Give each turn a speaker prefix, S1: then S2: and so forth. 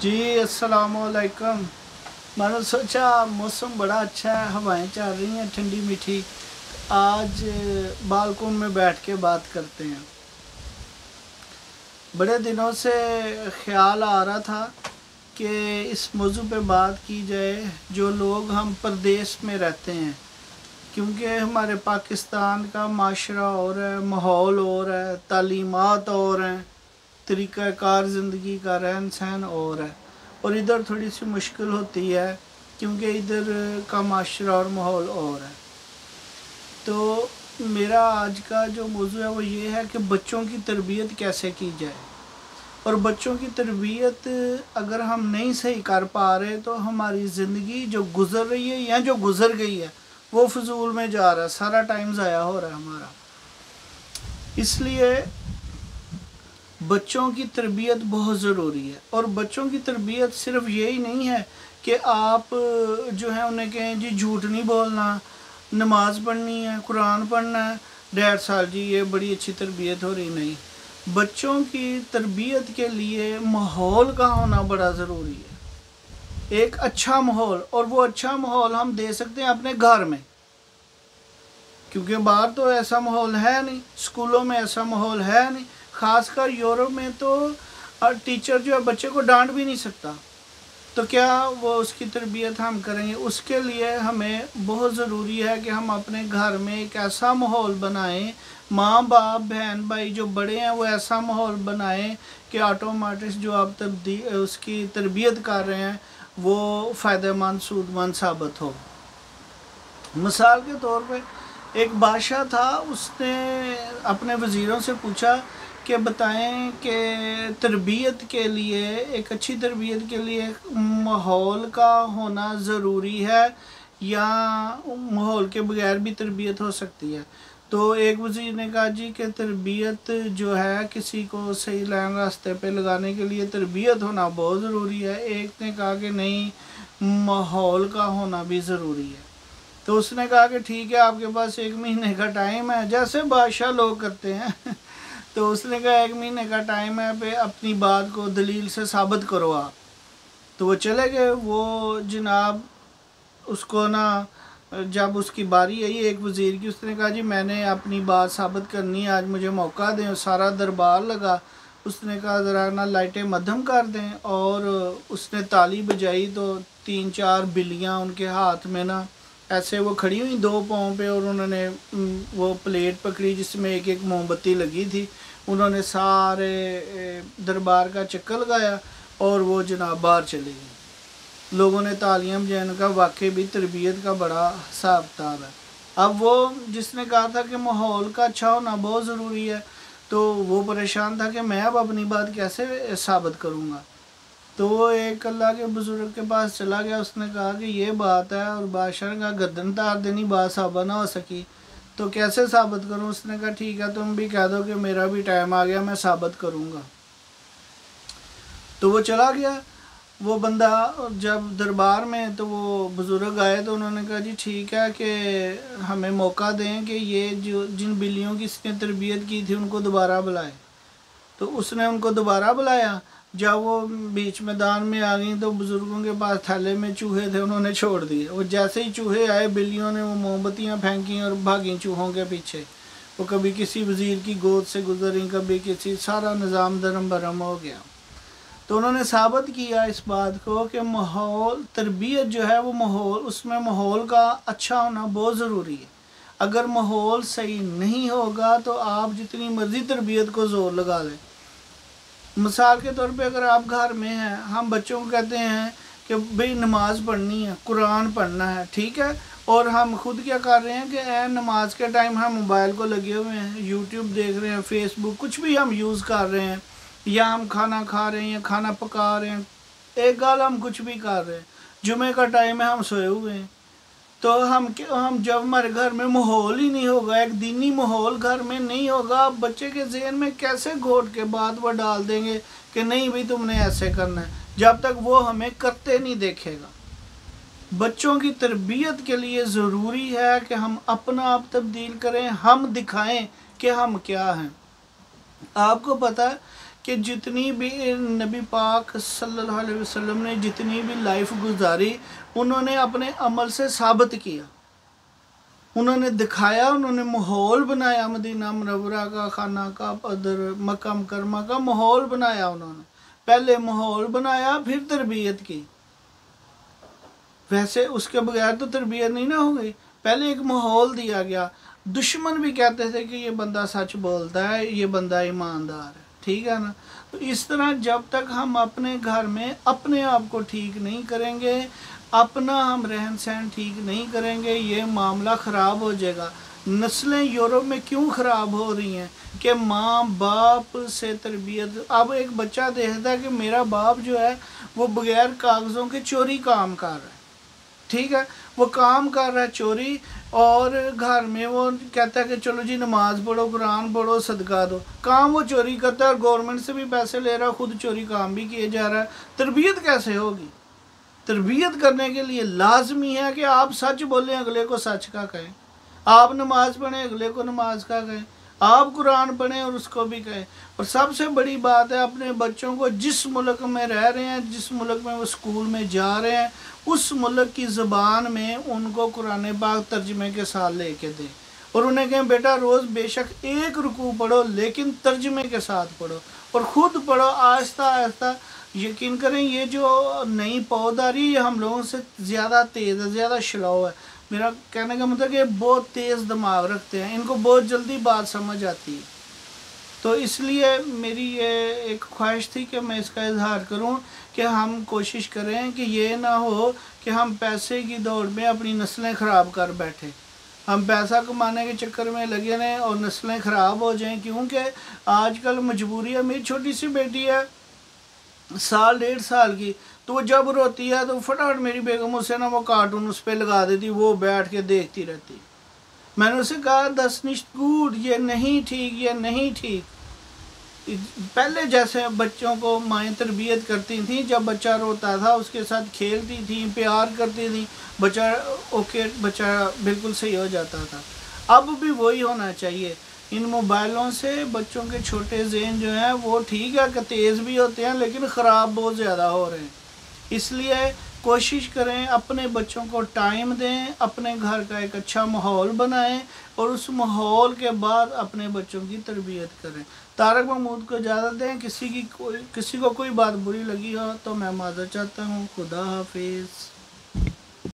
S1: जी अस्सलाम वालेकुम। मैंने सोचा मौसम बड़ा अच्छा है, हवाएं चल रही हैं ठंडी मीठी, आज बालकन में बैठ के बात करते हैं। बड़े दिनों से ख्याल आ रहा था कि इस मौजू पे बात की जाए, जो लोग हम परदेश में रहते हैं, क्योंकि हमारे पाकिस्तान का माशरा और है, माहौल और है, तालीमात और हैं, तरीक़ाकार ज़िंदगी का रहन सहन और इधर थोड़ी सी मुश्किल होती है क्योंकि इधर का माशरा और माहौल और है। तो मेरा आज का जो मौजू है वो ये है कि बच्चों की तरबियत कैसे की जाए, और बच्चों की तरबियत अगर हम नहीं सही कर पा रहे तो हमारी ज़िंदगी जो गुज़र रही है या जो गुज़र गई है वो फजूल में जा रहा है, सारा टाइम ज़ाया हो रहा है हमारा। इसलिए बच्चों की तरबियत बहुत ज़रूरी है। और बच्चों की तरबियत सिर्फ यही नहीं है कि आप जो है उन्हें कहें जी झूठ नहीं बोलना, नमाज़ पढ़नी है, कुरान पढ़ना है, 1.5 साल जी ये बड़ी अच्छी तरबियत हो रही। नहीं, बच्चों की तरबियत के लिए माहौल का होना बड़ा ज़रूरी है, एक अच्छा माहौल। और वो अच्छा माहौल हम दे सकते हैं अपने घर में, क्योंकि बाहर तो ऐसा माहौल है नहीं, स्कूलों में ऐसा माहौल है नहीं। ख़ासकर यूरोप में तो टीचर जो है बच्चे को डांट भी नहीं सकता, तो क्या वो उसकी तरबियत हम करेंगे? उसके लिए हमें बहुत ज़रूरी है कि हम अपने घर में एक ऐसा माहौल बनाएं, माँ बाप बहन भाई जो बड़े हैं वो ऐसा माहौल बनाएं कि ऑटोमेटिक जो आप उसकी तरबियत कर रहे हैं वो फ़ायदेमंद सूदमंद साबित हो। मिसाल के तौर पे एक बादशाह था, उसने अपने वज़ीरों से पूछा कि बताएं कि तरबियत के लिए, एक अच्छी तरबियत के लिए माहौल का होना ज़रूरी है या माहौल के बगैर भी तरबियत हो सकती है। तो एक वज़ीर ने कहा जी कि तरबियत जो है किसी को सही लाइन रास्ते पे लगाने के लिए तरबियत होना बहुत ज़रूरी है। एक ने कहा कि नहीं, माहौल का होना भी ज़रूरी है। तो उसने कहा कि ठीक है, आपके पास 1 महीने का टाइम है, जैसे बादशाह लोग करते हैं तो उसने कहा 1 महीने का टाइम है, पे अपनी बात को दलील से साबित करो आप। तो वो चले गए। वो जनाब उसको ना, जब उसकी बारी आई एक वज़ीर की, उसने कहा जी मैंने अपनी बात साबित करनी है, आज मुझे मौका दें। सारा दरबार लगा। उसने कहा ज़रा ना लाइटें मध्यम कर दें, और उसने ताली बजाई तो 3-4 बिल्लियाँ उनके हाथ में ना ऐसे वो खड़ी हुई 2 पाँव पे, और उन्होंने वो प्लेट पकड़ी जिसमें एक एक मोमबत्ती लगी थी। उन्होंने सारे दरबार का चक्कर लगाया और वो जनाब बाहर चले गए। लोगों ने तालियां बजाने का, वाकई भी तरबियत का बड़ा हिसाब किताब है। अब वो जिसने कहा था कि माहौल का अच्छा होना बहुत ज़रूरी है, तो वो परेशान था कि मैं अब अपनी बात कैसे साबित करूँगा। तो वो एक अल्लाह के बुज़ुर्ग के पास चला गया। उसने कहा कि ये बात है, और बादशाह ने कहा गर्दन तार देनी, बात साबित ना हो सकी तो कैसे साबित करूं? उसने कहा ठीक है, तुम भी कह दो कि मेरा भी टाइम आ गया, मैं साबित करूंगा। तो वो चला गया। वो बंदा जब दरबार में, तो वो बुज़ुर्ग आए तो उन्होंने कहा जी ठीक है कि हमें मौका दें कि ये जो जिन बिल्लियों की इसने तरबियत की थी उनको दोबारा बुलाए। तो उसने उनको दोबारा बुलाया। जब वो बीच मैदान में आ गई तो बुज़ुर्गों के पास थैले में चूहे थे, उन्होंने छोड़ दिए। वो जैसे ही चूहे आए, बिल्लियों ने वो मोमबत्तियाँ फेंकी और भागी चूहों के पीछे। वो कभी किसी वज़ीर की गोद से गुजरी, कभी किसी, सारा निज़ाम दरम बरम हो गया। तो उन्होंने साबित किया इस बात को कि माहौल, तरबियत जो है वो माहौल, उसमें माहौल का अच्छा होना बहुत ज़रूरी है। अगर माहौल सही नहीं होगा तो आप जितनी मर्ज़ी तरबियत को ज़ोर लगा लें। मिसाल के तौर पे अगर आप घर में हैं, हम बच्चों को कहते हैं कि भाई नमाज़ पढ़नी है, कुरान पढ़ना है, ठीक है, और हम खुद क्या कर रहे हैं कि नमाज के टाइम हम मोबाइल को लगे हुए हैं, यूट्यूब देख रहे हैं, फेसबुक, कुछ भी हम यूज़ कर रहे हैं, या हम खाना खा रहे हैं या खाना पका रहे हैं, एक गाल हम कुछ भी कर रहे हैं। जुमे का टाइम है, हम सोए हुए हैं। तो हम जब हमारे घर में माहौल ही नहीं होगा, एक दीनी माहौल घर में नहीं होगा, बच्चे के ज़हन में कैसे घोट के बात वो डाल देंगे कि नहीं भाई तुमने ऐसे करना है, जब तक वो हमें करते नहीं देखेगा। बच्चों की तरबियत के लिए ज़रूरी है कि हम अपना आप तब्दील करें, हम दिखाएं कि हम क्या हैं। आपको पता है کہ جتنی بھی نبی پاک صلی اللہ علیہ وسلم نے جتنی بھی لائف گزاری انہوں نے اپنے عمل سے ثابت کیا، انہوں نے دکھایا، انہوں نے ماحول بنایا، مدینہ منورہ کا، خانہ کا، مکہ مکرمہ کا ماحول بنایا، انہوں نے پہلے ماحول بنایا پھر تربیت کی۔ ویسے اس کے بغیر تو تربیت نہیں نہ ہو گئی، پہلے ایک ماحول دیا گیا۔ دشمن بھی کہتے تھے کہ یہ بندہ سچ بولتا ہے، یہ بندہ ایماندار ہے، ٹھیک ہے نا۔ تو اس طرح جب تک ہم اپنے گھر میں اپنے آپ کو ٹھیک نہیں کریں گے، اپنا ہم رہن سہن ٹھیک نہیں کریں گے، یہ معاملہ خراب ہو جائے گا۔ نسلیں یورپ میں کیوں خراب ہو رہی ہیں کہ ماں باپ سے تربیت، اب ایک بچہ دیکھتا ہے کہ میرا باپ جو ہے وہ بغیر کاغذوں کے چوری کام کر رہا ہے، ٹھیک ہے، وہ کام کر رہا ہے چوری، اور گھر میں وہ کہتا ہے کہ چلو جی نماز پڑھو، قرآن پڑھو، صدقہ دو، کام وہ چوری کرتا ہے اور گورنمنٹ سے بھی پیسے لے رہا ہے، خود چوری کام بھی کیے جا رہا ہے۔ تربیت کیسے ہوگی؟ تربیت کرنے کے لیے لازمی ہے کہ آپ سچ بولیں، اگلے کو سچ کا کہیں، آپ نماز پڑھیں، اگلے کو نماز کا کہیں، آپ قرآن پڑھیں اور اس کو بھی کہیں۔ اور سب سے بڑی بات ہے اپنے بچوں کو جس ملک میں رہ رہے ہیں، جس ملک میں وہ اسکول میں جا رہے ہیں، اس ملک کی زبان میں ان کو قرآن پاک ترجمے کے ساتھ لے کے دیں، اور انہیں کہیں بیٹا روز بے شک ایک رکوع پڑھو لیکن ترجمے کے ساتھ پڑھو، اور خود پڑھو آہستہ آہستہ۔ یقین کریں یہ جو نئی پود آ رہی ہے یہ ہم لوگوں سے زیادہ تیز ہے، زیادہ شلاؤ ہے۔ میرا کہنے کا مطلب کہ یہ بہت تیز دماغ رکھتے ہیں، ان کو بہت جلدی بات سمجھ آتی ہے۔ تو اس لیے میری یہ ایک خواہش تھی کہ میں اس کا اظہار کروں کہ ہم کوشش کریں کہ یہ نہ ہو کہ ہم پیسے کی دوڑ میں اپنی نسلیں خراب کر بیٹھیں، ہم پیسہ کمانے کے چکر میں لگے رہیں اور نسلیں خراب ہو جائیں، کیونکہ آج کل مجبوری ہے۔ میری چھوٹی سی بیٹی ہے 1.5 سال کی، تو وہ جب روتی ہے تو فٹافٹ میری بیگم اسے نا وہ کارٹون اس پہ لگا دیتی، وہ بیٹھ کے دیکھتی رہتی۔ میں نے اسے کہا دس نشٹ گوڈ، یہ نہیں ٹھیک، یہ نہیں ٹھیک۔ پہلے جیسے بچوں کو مائیں تربیت کرتی تھیں، جب بچہ روتا تھا اس کے ساتھ کھیلتی تھیں، پیار کرتی تھیں، بچہ بالکل صحیح ہو جاتا تھا۔ اب بھی وہی ہونا چاہیے۔ ان موبائلوں سے بچوں کے چھوٹے ذہن جو ہیں وہ ٹھیک ہے کہ تیز بھی ہوتے ہیں لیکن خراب بہت زیادہ ہو رہے ہیں۔ اس لیے کوشش کریں اپنے بچوں کو ٹائم دیں، اپنے گھر کا ایک اچھا ماحول بنائیں، اور اس ماحول کے بعد اپنے بچوں کی تربیت کریں۔ طارق محمود کو اجازت دیں، کسی کو کوئی بات بری لگی ہو تو میں معذرت چاہتا ہوں۔ خدا حافظ۔